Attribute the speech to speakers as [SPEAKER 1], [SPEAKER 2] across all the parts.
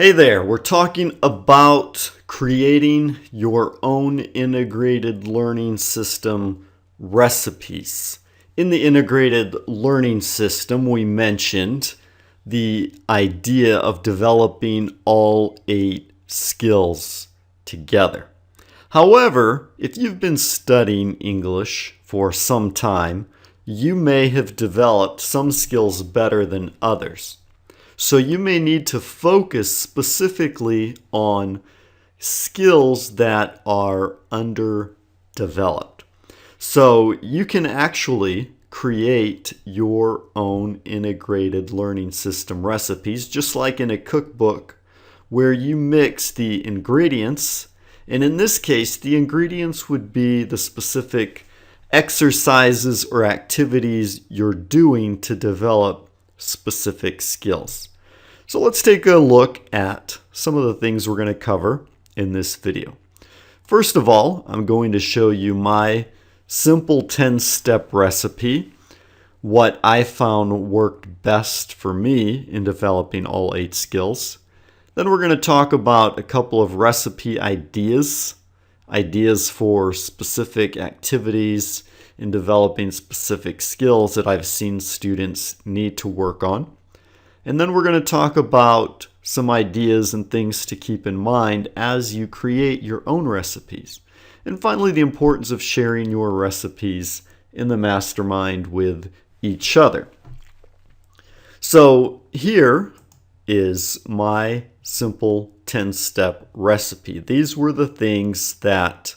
[SPEAKER 1] Hey there, we're talking about creating your own integrated learning system recipes. In the integrated learning system, we mentioned the idea of developing all 8 skills together. However, if you've been studying English for some time, you may have developed some skills better than others. So you may need to focus specifically on skills that are underdeveloped. So you can actually create your own integrated learning system recipes, just like in a cookbook where you mix the ingredients. And in this case, the ingredients would be the specific exercises or activities you're doing to develop specific skills. So let's take a look at some of the things we're going to cover in this video. First of all, I'm going to show you my simple 10-step recipe, what I found worked best for me in developing all 8 skills. Then we're going to talk about a couple of recipe ideas for specific activities in developing specific skills that I've seen students need to work on. And then we're going to talk about some ideas and things to keep in mind as you create your own recipes. And finally, the importance of sharing your recipes in the mastermind with each other. So here is my simple 10-step recipe. These were the things that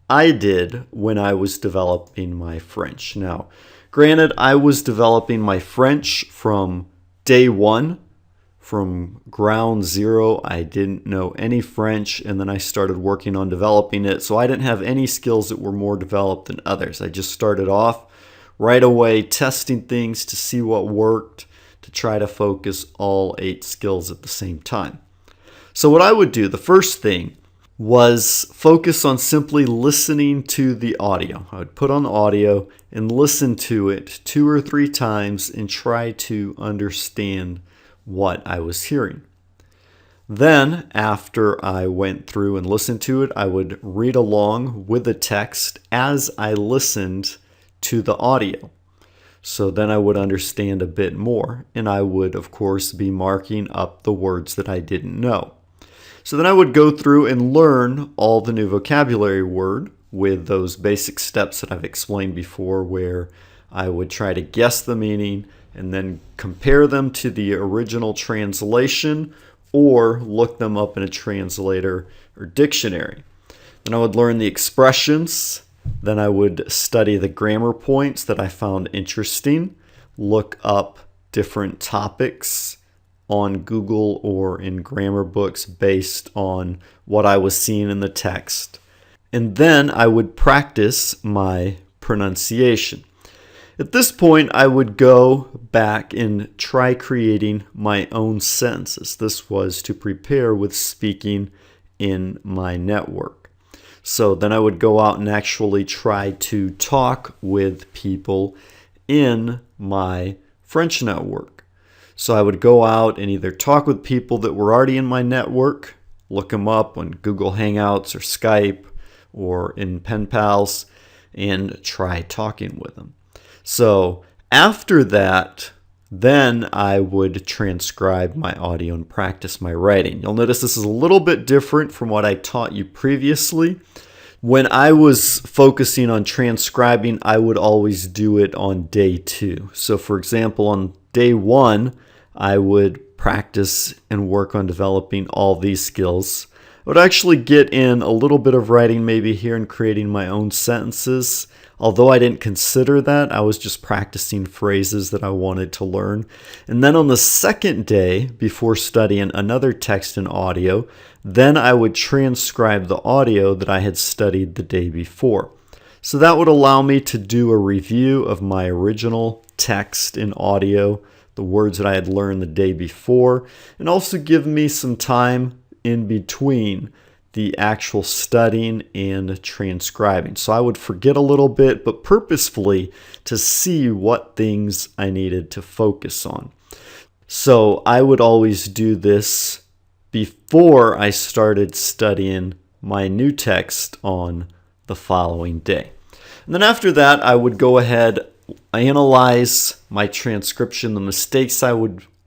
[SPEAKER 1] I did when I was developing my French. Now, granted, I was developing my French from day one, from ground zero. I didn't know any French, and then I started working on developing it. So I didn't have any skills that were more developed than others. I just started off right away testing things to see what worked, to try to focus all 8 skills at the same time. So what I would do, the first thing, was focus on simply listening to the audio. I would put on the audio and listen to it 2 or 3 times and try to understand what I was hearing. Then, after I went through and listened to it, I would read along with the text as I listened to the audio. So then I would understand a bit more, and I would, of course, be marking up the words that I didn't know. So then I would go through and learn all the new vocabulary word with those basic steps that I've explained before, where I would try to guess the meaning and then compare them to the original translation or look them up in a translator or dictionary. Then I would learn the expressions. Then I would study the grammar points that I found interesting, look up different topics on Google or in grammar books based on what I was seeing in the text. And then I would practice my pronunciation. At this point, I would go back and try creating my own sentences. This was to prepare with speaking in my network. So then I would go out and actually try to talk with people in my French network. So I would go out and either talk with people that were already in my network, look them up on Google Hangouts or Skype or in Pen Pals, and try talking with them. So after that, then I would transcribe my audio and practice my writing. You'll notice this is a little bit different from what I taught you previously. When I was focusing on transcribing, I would always do it on day 2. So for example, on day 1, I would practice and work on developing all these skills. I would actually get in a little bit of writing maybe here and creating my own sentences. Although I didn't consider that, I was just practicing phrases that I wanted to learn. And then on the second day, before studying another text and audio, then I would transcribe the audio that I had studied the day before. So that would allow me to do a review of my original text and audio, the words that I had learned the day before, and also give me some time in between the actual studying and transcribing. So I would forget a little bit, but purposefully to see what things I needed to focus on. So I would always do this before I started studying my new text on the following day. And then after that, I would go ahead, analyze my transcription, the mistakes I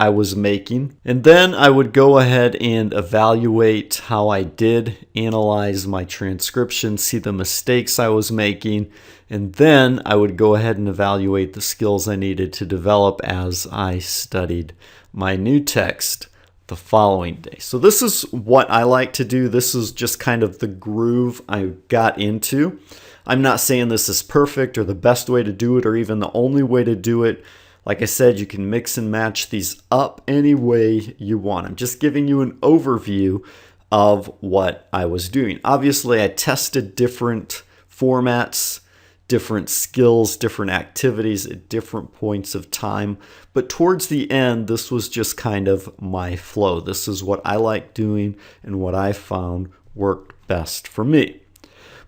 [SPEAKER 1] was making, and then I would go ahead and evaluate how I did analyze my transcription, see the mistakes I was making, and then I would go ahead and evaluate the skills I needed to develop as I studied my new text the following day. So this is what I like to do. This is just kind of the groove I got into. I'm not saying this is perfect or the best way to do it or even the only way to do it. Like I said, you can mix and match these up any way you want. I'm just giving you an overview of what I was doing. Obviously, I tested different formats, different skills, different activities at different points of time. But towards the end, this was just kind of my flow. This is what I like doing and what I found worked best for me.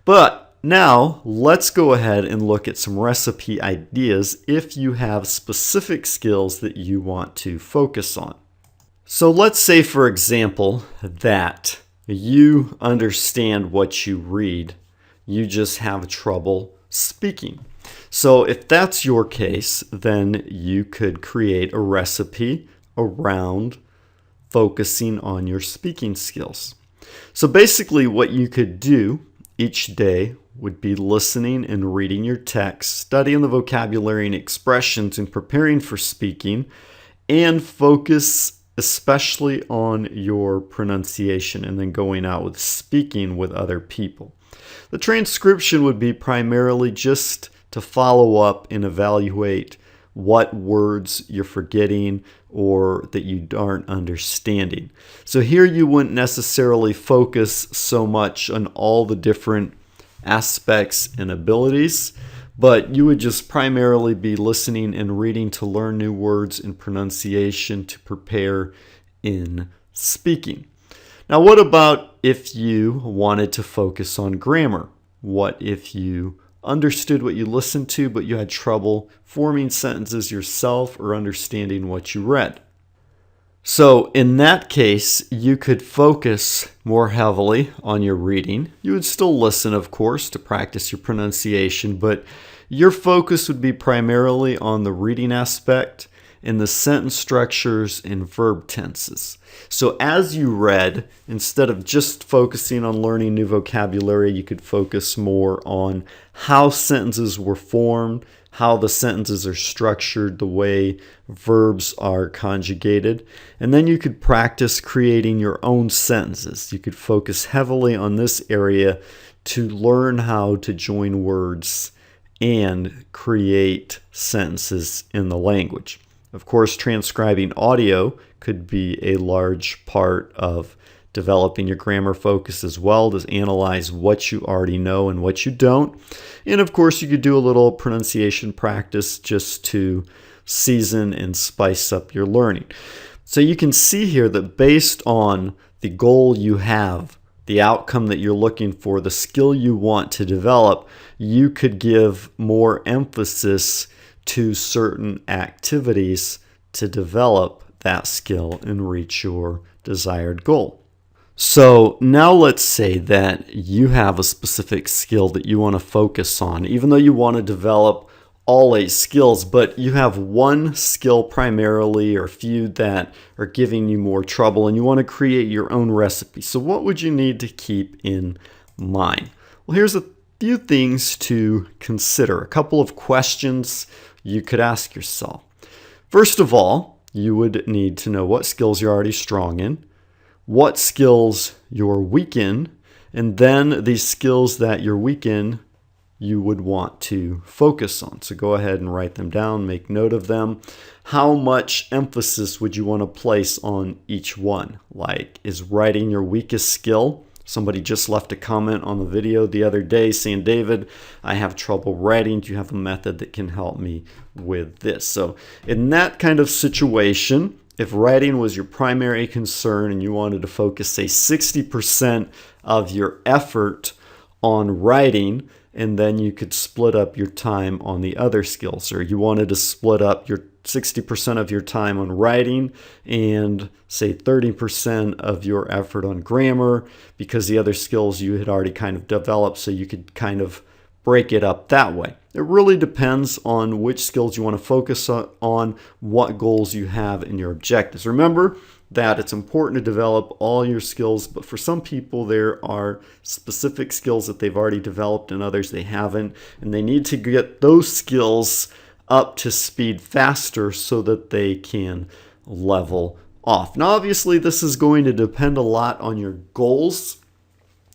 [SPEAKER 1] But now let's go ahead and look at some recipe ideas if you have specific skills that you want to focus on. So let's say, for example, that you understand what you read, you just have trouble speaking. So if that's your case, then you could create a recipe around focusing on your speaking skills. So basically what you could do each day would be listening and reading your text, studying the vocabulary and expressions and preparing for speaking, and focus especially on your pronunciation and then going out with speaking with other people. The transcription would be primarily just to follow up and evaluate what words you're forgetting or that you aren't understanding. So here you wouldn't necessarily focus so much on all the different aspects and abilities, but you would just primarily be listening and reading to learn new words and pronunciation to prepare in speaking. Now, what about if you wanted to focus on grammar? What if you understood what you listened to, but you had trouble forming sentences yourself or understanding what you read? So in that case, you could focus more heavily on your reading. You would still listen, of course, to practice your pronunciation, but your focus would be primarily on the reading aspect and the sentence structures and verb tenses. So as you read, instead of just focusing on learning new vocabulary, you could focus more on how sentences were formed, how the sentences are structured, the way verbs are conjugated. And then you could practice creating your own sentences. You could focus heavily on this area to learn how to join words and create sentences in the language. Of course, transcribing audio could be a large part of developing your grammar focus as well, to analyze what you already know and what you don't. And of course, you could do a little pronunciation practice just to season and spice up your learning. So you can see here that based on the goal you have, the outcome that you're looking for, the skill you want to develop, you could give more emphasis to certain activities to develop that skill and reach your desired goal. So now let's say that you have a specific skill that you want to focus on, even though you want to develop all 8 skills, but you have one skill primarily or a few that are giving you more trouble and you want to create your own recipe. So what would you need to keep in mind? Well, here's a few things to consider, a couple of questions you could ask yourself. First of all, you would need to know what skills you're already strong in, what skills you're weak in, and then these skills that you're weak in, you would want to focus on. So go ahead and write them down, make note of them. How much emphasis would you want to place on each one? Like, is writing your weakest skill? Somebody just left a comment on the video the other day saying, David, I have trouble writing. Do you have a method that can help me with this? So in that kind of situation, if writing was your primary concern and you wanted to focus, say, 60% of your effort on writing, and then you could split up your time on the other skills, or you wanted to split up your 60% of your time on writing and say 30% of your effort on grammar, because the other skills you had already kind of developed, so you could kind of break it up that way. It really depends on which skills you want to focus on, what goals you have in your objectives. Remember that it's important to develop all your skills, but for some people there are specific skills that they've already developed and others they haven't, and they need to get those skills up to speed faster so that they can level off. Now, obviously, this is going to depend a lot on your goals.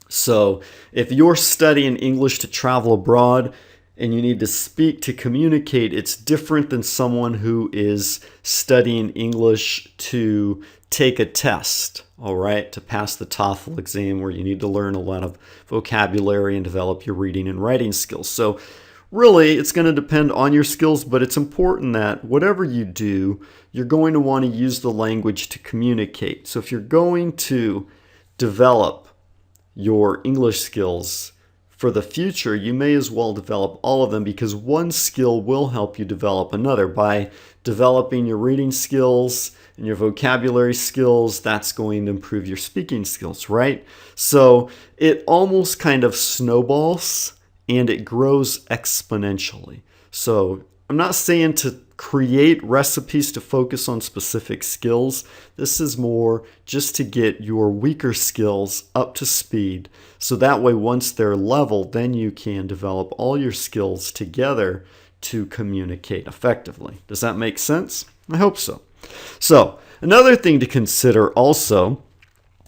[SPEAKER 1] So if you're studying English to travel abroad and you need to speak to communicate, it's different than someone who is studying English to take a test, all right, to pass the TOEFL exam, where you need to learn a lot of vocabulary and develop your reading and writing skills. So really, it's going to depend on your skills, but it's important that whatever you do, you're going to want to use the language to communicate. So if you're going to develop your English skills for the future, you may as well develop all of them, because one skill will help you develop another. By developing your reading skills and your vocabulary skills, that's going to improve your speaking skills, right? So it almost kind of snowballs and it grows exponentially. So I'm not saying to create recipes to focus on specific skills. This is more just to get your weaker skills up to speed. So that way, once they're level, then you can develop all your skills together to communicate effectively. Does that make sense? I hope so. So another thing to consider also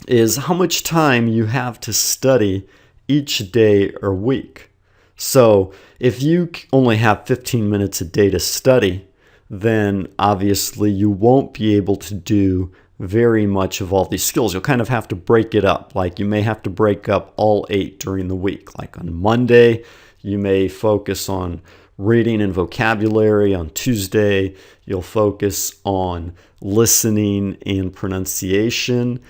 [SPEAKER 1] is how much time you have to study each day or week. So if you only have 15 minutes a day to study, then obviously you won't be able to do very much of all these skills. You'll kind of have to break it up. Like you may have to break up all 8 during the week. Like on Monday, you may focus on reading and vocabulary. On Tuesday, you'll focus on listening and pronunciation.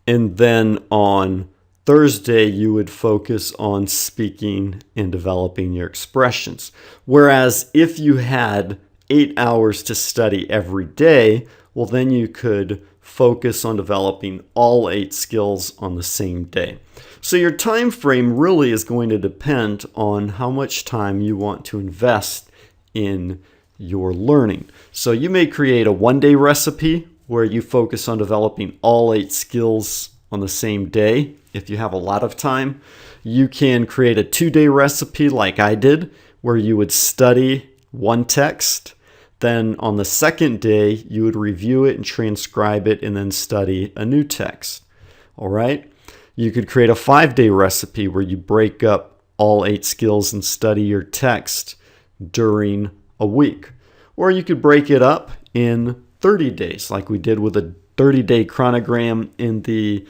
[SPEAKER 1] And then on Thursday, you would focus on speaking and developing your expressions. Whereas if you had 8 hours to study every day, well, then you could focus on developing all 8 skills on the same day. So your time frame really is going to depend on how much time you want to invest in your learning. So you may create a one-day recipe where you focus on developing all 8 skills on the same day. If you have a lot of time, you can create a 2-day recipe like I did, where you would study one text. Then on the second day, you would review it and transcribe it and then study a new text. All right. You could create a 5-day recipe where you break up all 8 skills and study your text during a week. Or you could break it up in 30 days, like we did with a 30-day chronogram in the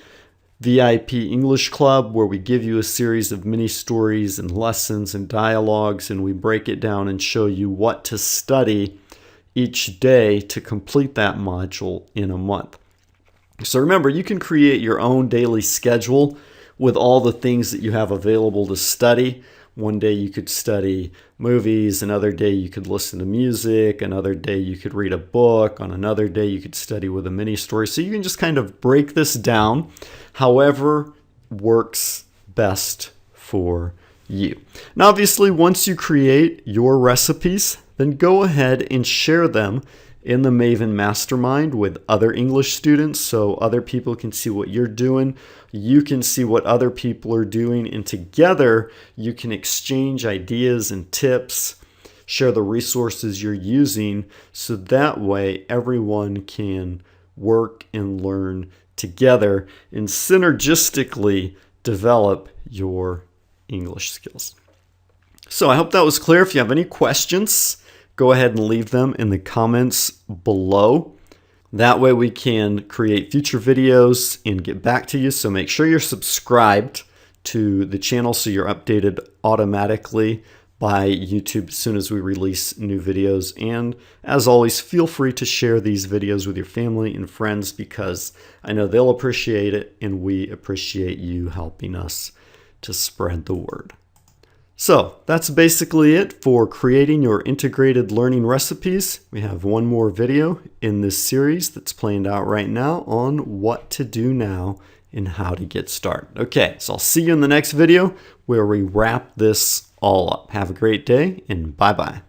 [SPEAKER 1] VIP English Club, where we give you a series of mini stories and lessons and dialogues, and we break it down and show you what to study each day to complete that module in a month. So remember, you can create your own daily schedule with all the things that you have available to study. One day you could study movies, another day you could listen to music, another day you could read a book, on another day you could study with a mini story. So you can just kind of break this down however works best for you. Now, obviously, once you create your recipes, then go ahead and share them in the Maven Mastermind with other English students, so other people can see what you're doing. You can see what other people are doing, and together you can exchange ideas and tips, share the resources you're using, so that way everyone can work and learn together and synergistically develop your English skills. So I hope that was clear. If you have any questions, go ahead and leave them in the comments below. That way we can create future videos and get back to you. So make sure you're subscribed to the channel so you're updated automatically by YouTube as soon as we release new videos. And as always, feel free to share these videos with your family and friends, because I know they'll appreciate it and we appreciate you helping us to spread the word. So that's basically it for creating your integrated learning recipes. We have one more video in this series that's planned out right now on what to do now and how to get started. Okay, so I'll see you in the next video where we wrap this all up. Have a great day and bye-bye.